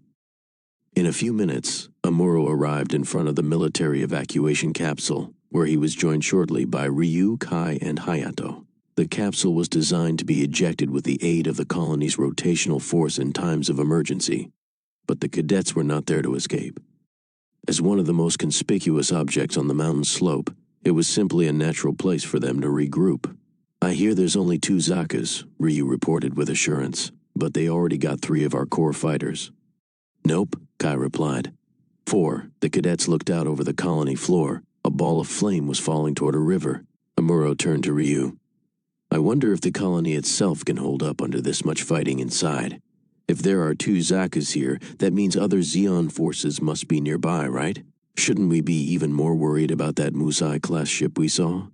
In a few minutes, Amuro arrived in front of the military evacuation capsule, where he was joined shortly by Ryu, Kai, and Hayato. The capsule was designed to be ejected with the aid of the colony's rotational force in times of emergency, but the cadets were not there to escape. As one of the most conspicuous objects on the mountain slope, it was simply a natural place for them to regroup. "I hear there's only 2 Zakus," Ryu reported with assurance, "but they already got 3 of our core fighters." "Nope," Kai replied. 4. The cadets looked out over the colony floor. A ball of flame was falling toward a river. Amuro turned to Ryu. "I wonder if the colony itself can hold up under this much fighting inside. If there are 2 Zakus here, that means other Zeon forces must be nearby, right? Shouldn't we be even more worried about that Musai-class ship we saw?"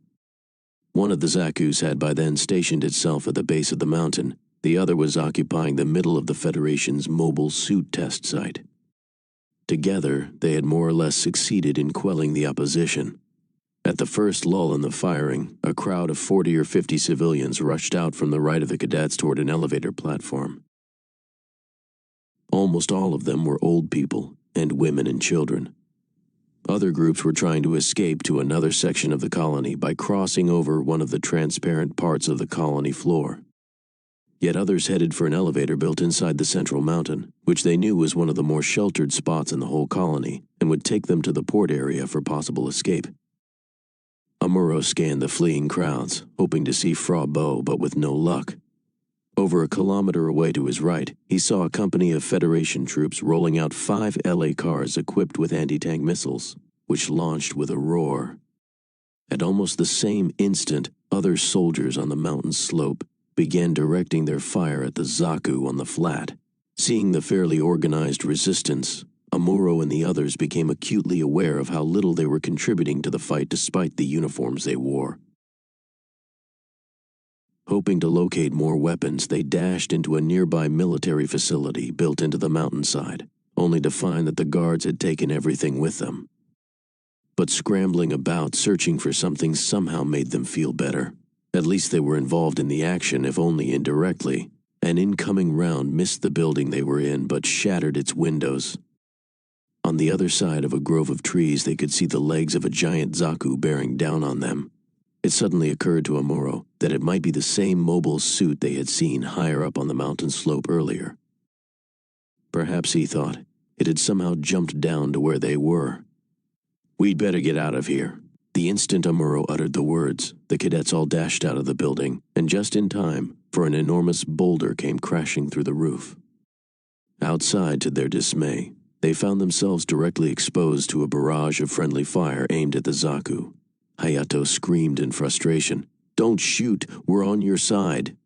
One of the Zakus had by then stationed itself at the base of the mountain. The other was occupying the middle of the Federation's mobile suit test site. Together, they had more or less succeeded in quelling the opposition. At the first lull in the firing, a crowd of 40 or 50 civilians rushed out from the right of the cadets toward an elevator platform. Almost all of them were old people, and women and children. Other groups were trying to escape to another section of the colony by crossing over one of the transparent parts of the colony floor. Yet others headed for an elevator built inside the central mountain, which they knew was one of the more sheltered spots in the whole colony, and would take them to the port area for possible escape. Amuro scanned the fleeing crowds, hoping to see Fra Bo, but with no luck. Over a kilometer away to his right, he saw a company of Federation troops rolling out 5 LA cars equipped with anti-tank missiles, which launched with a roar. At almost the same instant, other soldiers on the mountain slope began directing their fire at the Zaku on the flat. Seeing the fairly organized resistance, Amuro and the others became acutely aware of how little they were contributing to the fight despite the uniforms they wore. Hoping to locate more weapons, they dashed into a nearby military facility built into the mountainside, only to find that the guards had taken everything with them. But scrambling about searching for something somehow made them feel better. At least they were involved in the action, if only indirectly. An incoming round missed the building they were in but shattered its windows. On the other side of a grove of trees, they could see the legs of a giant Zaku bearing down on them. It suddenly occurred to Amuro that it might be the same mobile suit they had seen higher up on the mountain slope earlier. Perhaps, he thought, it had somehow jumped down to where they were. "We'd better get out of here." The instant Amuro uttered the words, the cadets all dashed out of the building, and just in time, for an enormous boulder came crashing through the roof. Outside, to their dismay, they found themselves directly exposed to a barrage of friendly fire aimed at the Zaku. Hayato screamed in frustration, "Don't shoot, we're on your side."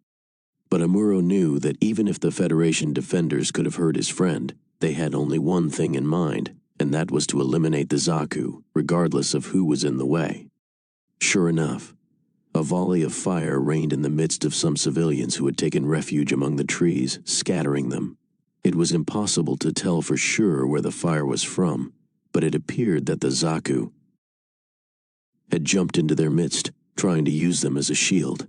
But Amuro knew that even if the Federation defenders could have hurt his friend, they had only one thing in mind, and that was to eliminate the Zaku, regardless of who was in the way. Sure enough, a volley of fire rained in the midst of some civilians who had taken refuge among the trees, scattering them. It was impossible to tell for sure where the fire was from, but it appeared that the Zaku had jumped into their midst, trying to use them as a shield.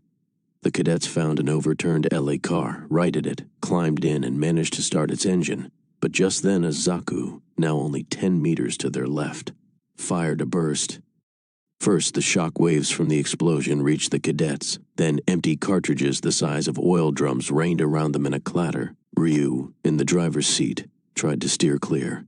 The cadets found an overturned LA car, righted it, climbed in, and managed to start its engine. But just then a Zaku, now only 10 meters to their left, fired a burst. First, the shock waves from the explosion reached the cadets, then empty cartridges the size of oil drums rained around them in a clatter. Ryu, in the driver's seat, tried to steer clear.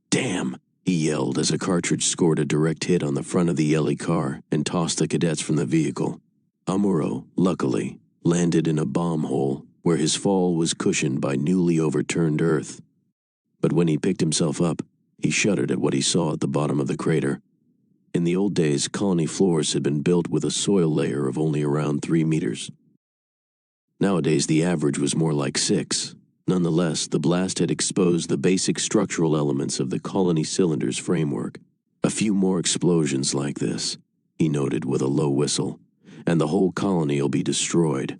"Damn!" he yelled as a cartridge scored a direct hit on the front of the yellow car and tossed the cadets from the vehicle. Amuro, luckily, landed in a bomb hole where his fall was cushioned by newly overturned earth. But when he picked himself up, he shuddered at what he saw at the bottom of the crater. In the old days, colony floors had been built with a soil layer of only around 3 meters. Nowadays, the average was more like 6. Nonetheless, the blast had exposed the basic structural elements of the colony cylinder's framework. "A few more explosions like this," he noted with a low whistle, "and the whole colony will be destroyed."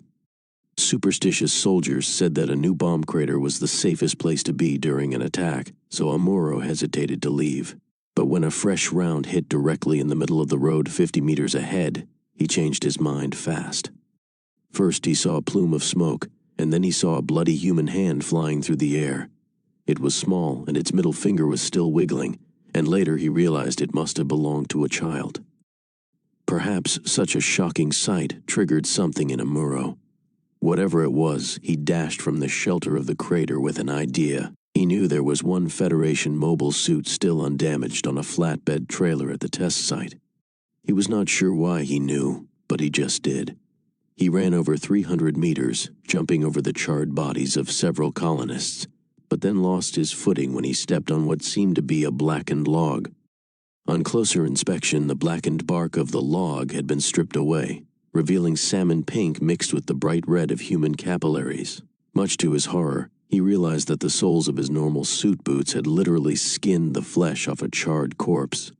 Superstitious soldiers said that a new bomb crater was the safest place to be during an attack, so Amuro hesitated to leave. But when a fresh round hit directly in the middle of the road 50 meters ahead, he changed his mind fast. First he saw a plume of smoke, and then he saw a bloody human hand flying through the air. It was small, and its middle finger was still wiggling, and later he realized it must have belonged to a child. Perhaps such a shocking sight triggered something in Amuro. Whatever it was, he dashed from the shelter of the crater with an idea. He knew there was one Federation mobile suit still undamaged on a flatbed trailer at the test site. He was not sure why he knew, but he just did. He ran over 300 meters, jumping over the charred bodies of several colonists, but then lost his footing when he stepped on what seemed to be a blackened log. On closer inspection, the blackened bark of the log had been stripped away, revealing salmon pink mixed with the bright red of human capillaries. Much to his horror, he realized that the soles of his normal suit boots had literally skinned the flesh off a charred corpse.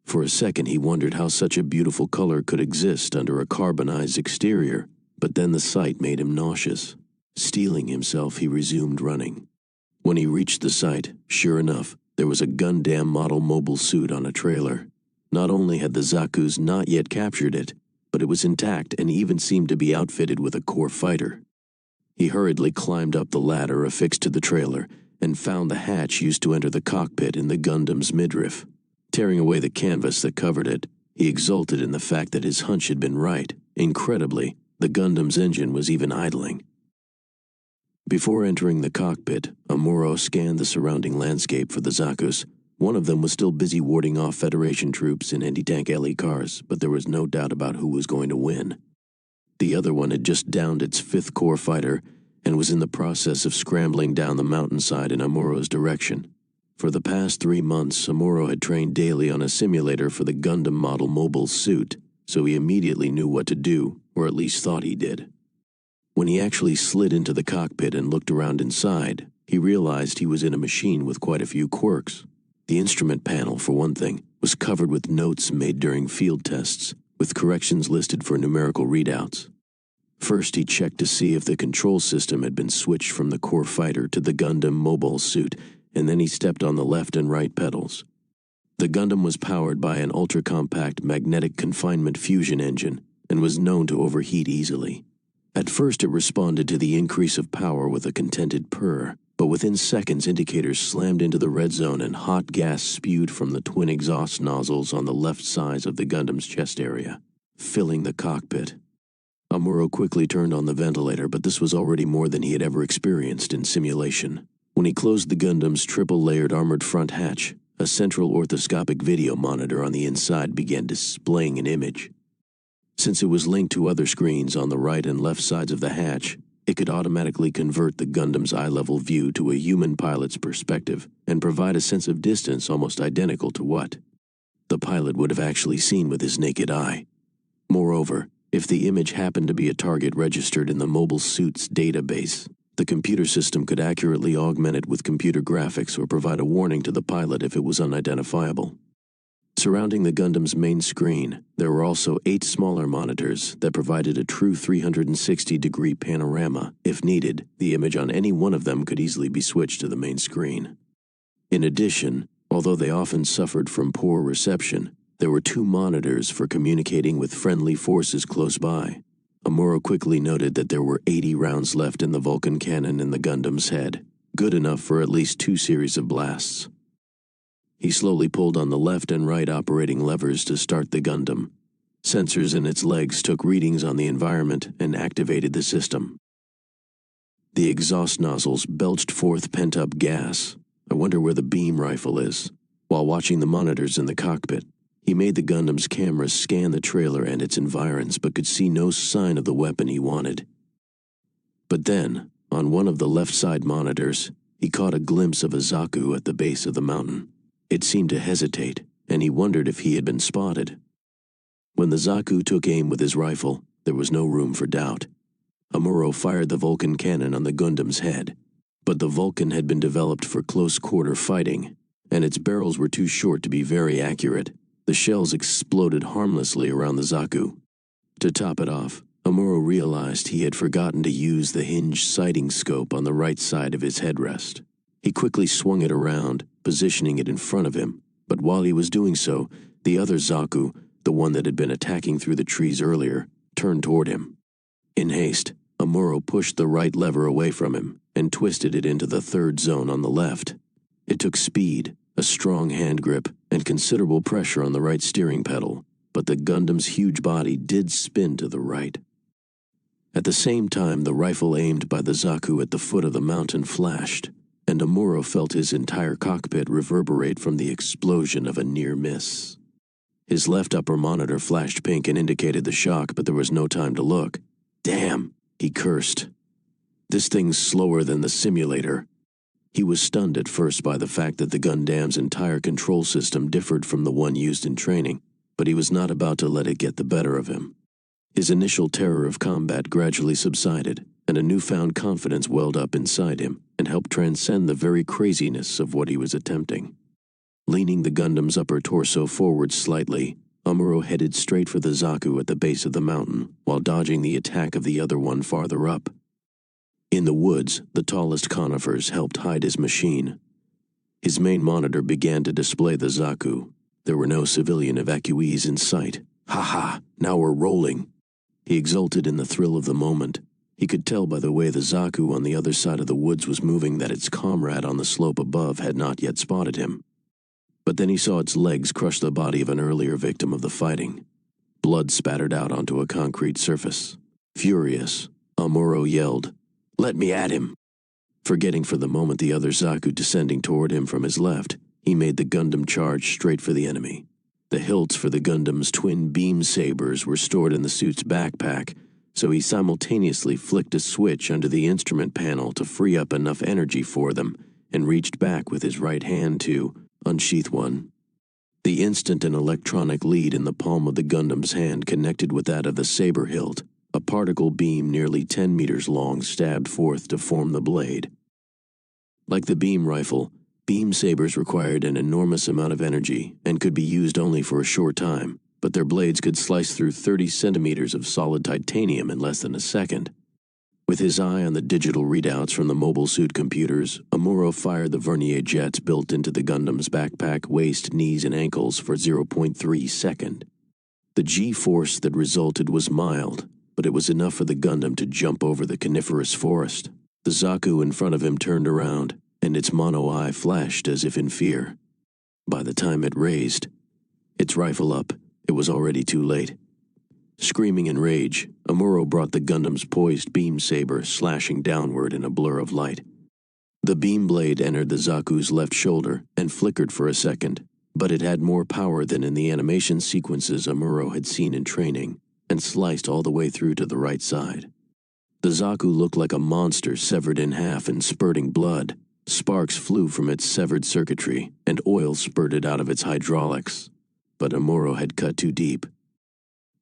For a second he wondered how such a beautiful color could exist under a carbonized exterior, but then the sight made him nauseous. Steeling himself, he resumed running. When he reached the site, sure enough, there was a Gundam model mobile suit on a trailer. Not only had the Zakus not yet captured it, but it was intact and even seemed to be outfitted with a core fighter. He hurriedly climbed up the ladder affixed to the trailer and found the hatch used to enter the cockpit in the Gundam's midriff. Tearing away the canvas that covered it, he exulted in the fact that his hunch had been right. Incredibly, the Gundam's engine was even idling. Before entering the cockpit, Amuro scanned the surrounding landscape for the Zakus. One of them was still busy warding off Federation troops in anti-tank LE cars, but there was no doubt about who was going to win. The other one had just downed its 5th Corps fighter and was in the process of scrambling down the mountainside in Amuro's direction. For the past 3 months, Amuro had trained daily on a simulator for the Gundam model mobile suit, so he immediately knew what to do, or at least thought he did. When he actually slid into the cockpit and looked around inside, he realized he was in a machine with quite a few quirks. The instrument panel, for one thing, was covered with notes made during field tests, with corrections listed for numerical readouts. First, he checked to see if the control system had been switched from the Corps fighter to the Gundam mobile suit, and then he stepped on the left and right pedals. The Gundam was powered by an ultra-compact magnetic confinement fusion engine and was known to overheat easily. At first, it responded to the increase of power with a contented purr, but within seconds indicators slammed into the red zone and hot gas spewed from the twin exhaust nozzles on the left sides of the Gundam's chest area, filling the cockpit. Amuro quickly turned on the ventilator, but this was already more than he had ever experienced in simulation. When he closed the Gundam's triple-layered armored front hatch, a central orthoscopic video monitor on the inside began displaying an image. Since it was linked to other screens on the right and left sides of the hatch, it could automatically convert the Gundam's eye-level view to a human pilot's perspective and provide a sense of distance almost identical to what the pilot would have actually seen with his naked eye. Moreover, if the image happened to be a target registered in the mobile suit's database, the computer system could accurately augment it with computer graphics or provide a warning to the pilot if it was unidentifiable. Surrounding the Gundam's main screen, there were also 8 smaller monitors that provided a true 360-degree panorama. If needed, the image on any one of them could easily be switched to the main screen. In addition, although they often suffered from poor reception, there were 2 monitors for communicating with friendly forces close by. Amuro quickly noted that there were 80 rounds left in the Vulcan cannon in the Gundam's head, good enough for at least 2 series of blasts. He slowly pulled on the left and right operating levers to start the Gundam. Sensors in its legs took readings on the environment and activated the system. The exhaust nozzles belched forth pent-up gas. I wonder where the beam rifle is. While watching the monitors in the cockpit, he made the Gundam's cameras scan the trailer and its environs but could see no sign of the weapon he wanted. But then, on one of the left side monitors, he caught a glimpse of a Zaku at the base of the mountain. It seemed to hesitate, and he wondered if he had been spotted. When the Zaku took aim with his rifle, there was no room for doubt. Amuro fired the Vulcan cannon on the Gundam's head, but the Vulcan had been developed for close-quarter fighting, and its barrels were too short to be very accurate. The shells exploded harmlessly around the Zaku. To top it off, Amuro realized he had forgotten to use the hinged sighting scope on the right side of his headrest. He quickly swung it around, positioning it in front of him, but while he was doing so, the other Zaku, the one that had been attacking through the trees earlier, turned toward him. In haste, Amuro pushed the right lever away from him and twisted it into the 3rd zone on the left. It took speed, a strong hand grip, and considerable pressure on the right steering pedal, but the Gundam's huge body did spin to the right. At the same time, the rifle aimed by the Zaku at the foot of the mountain flashed, and Amuro felt his entire cockpit reverberate from the explosion of a near miss. His left upper monitor flashed pink and indicated the shock, but there was no time to look. "Damn," he cursed. "This thing's slower than the simulator." He was stunned at first by the fact that the Gundam's entire control system differed from the one used in training, but he was not about to let it get the better of him. His initial terror of combat gradually subsided, and a newfound confidence welled up inside him and helped transcend the very craziness of what he was attempting. Leaning the Gundam's upper torso forward slightly, Amuro headed straight for the Zaku at the base of the mountain, while dodging the attack of the other one farther up. In the woods, the tallest conifers helped hide his machine. His main monitor began to display the Zaku. There were no civilian evacuees in sight. "Ha-ha, now we're rolling." He exulted in the thrill of the moment. He could tell by the way the Zaku on the other side of the woods was moving that its comrade on the slope above had not yet spotted him. But then he saw its legs crush the body of an earlier victim of the fighting. Blood spattered out onto a concrete surface. Furious, Amuro yelled, "Let me at him!" Forgetting for the moment the other Zaku descending toward him from his left, he made the Gundam charge straight for the enemy. The hilts for the Gundam's twin beam sabers were stored in the suit's backpack, so he simultaneously flicked a switch under the instrument panel to free up enough energy for them and reached back with his right hand to unsheath one. The instant an electronic lead in the palm of the Gundam's hand connected with that of the saber hilt, a particle beam nearly 10 meters long stabbed forth to form the blade. Like the beam rifle, beam sabers required an enormous amount of energy and could be used only for a short time, but their blades could slice through 30 centimeters of solid titanium in less than a second. With his eye on the digital readouts from the mobile suit computers, Amuro fired the vernier jets built into the Gundam's backpack, waist, knees, and ankles for 0.3 seconds. The G-force that resulted was mild, but it was enough for the Gundam to jump over the coniferous forest. The Zaku in front of him turned around, and its mono eye flashed as if in fear. By the time it raised its rifle up, it was already too late. Screaming in rage, Amuro brought the Gundam's poised beam saber slashing downward in a blur of light. The beam blade entered the Zaku's left shoulder and flickered for a second, but it had more power than in the animation sequences Amuro had seen in training, and sliced all the way through to the right side. The Zaku looked like a monster severed in half and spurting blood. Sparks flew from its severed circuitry, and oil spurted out of its hydraulics. But Amuro had cut too deep.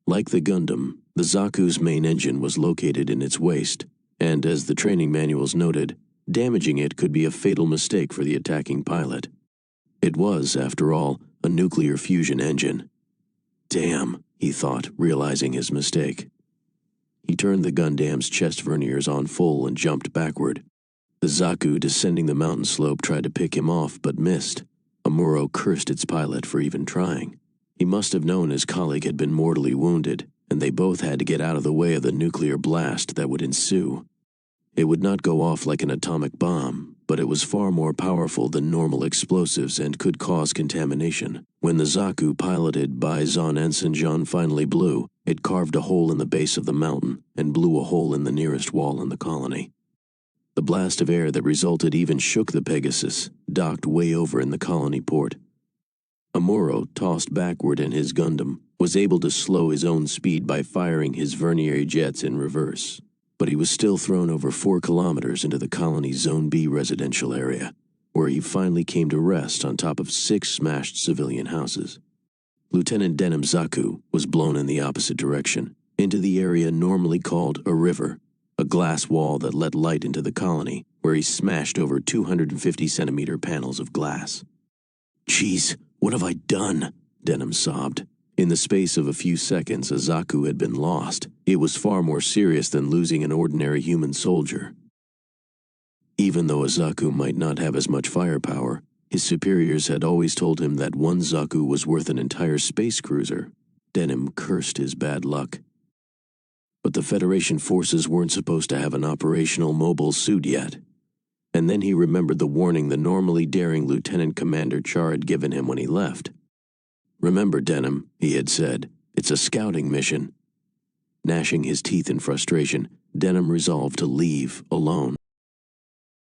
Like the Gundam, the Zaku's main engine was located in its waist, and as the training manuals noted, damaging it could be a fatal mistake for the attacking pilot. It was, after all, a nuclear fusion engine. Damn, he thought, realizing his mistake. He turned the Gundam's chest verniers on full and jumped backward. The Zaku descending the mountain slope tried to pick him off but missed. Amuro cursed its pilot for even trying. He must have known his colleague had been mortally wounded, and they both had to get out of the way of the nuclear blast that would ensue. It would not go off like an atomic bomb, but it was far more powerful than normal explosives and could cause contamination. When the Zaku piloted by Zon Ensign John finally blew, it carved a hole in the base of the mountain and blew a hole in the nearest wall in the colony. The blast of air that resulted even shook the Pegasus, docked way over in the colony port. Amuro, tossed backward in his Gundam, was able to slow his own speed by firing his vernier jets in reverse, but he was still thrown over 4 kilometers into the colony's Zone B residential area, where he finally came to rest on top of 6 smashed civilian houses. Lieutenant Denim Zaku was blown in the opposite direction, into the area normally called a river, a glass wall that let light into the colony, where he smashed over 250-centimeter panels of glass. "Jeez, what have I done?" Denim sobbed. In the space of a few seconds, a Zaku had been lost. It was far more serious than losing an ordinary human soldier. Even though a Zaku might not have as much firepower, his superiors had always told him that one Zaku was worth an entire space cruiser. Denim cursed his bad luck. But the Federation forces weren't supposed to have an operational mobile suit yet. And then he remembered the warning the normally daring Lieutenant Commander Char had given him when he left. "Remember, Denim," he had said, "it's a scouting mission." Gnashing his teeth in frustration, Denim resolved to leave alone.